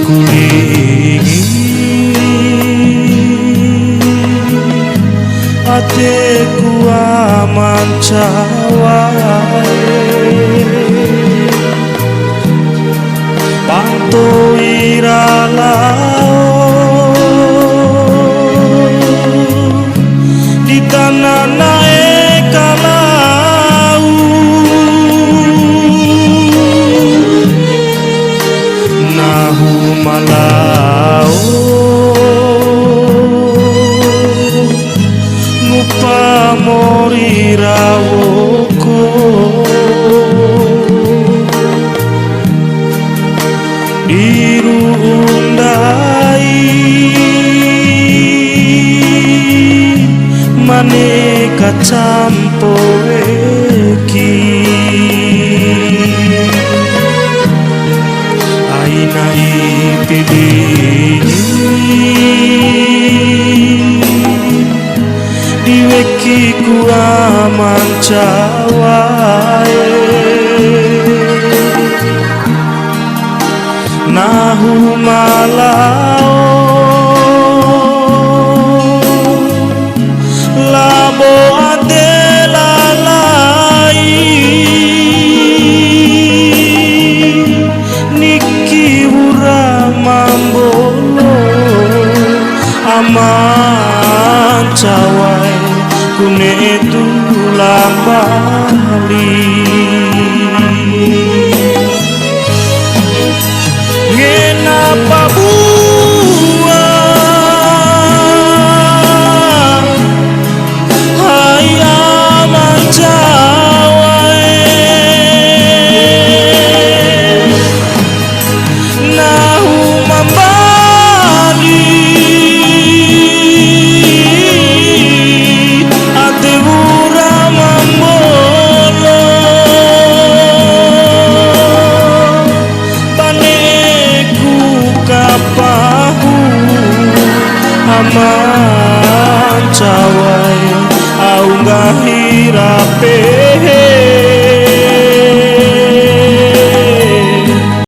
kulingi ateku aman cawae panto iralao di tanah naik kalau nahu malau ngupamori rawoko biru undai maneka campo eki aina ipidi diweki ku aman cawae nahu malao labo adelalai niki ura mambolo aman cawai kune tulang bali ngenapa buah hai aman cawai nahu mambali ate ura mambolo paneku kapahu aman cawai au ngahirape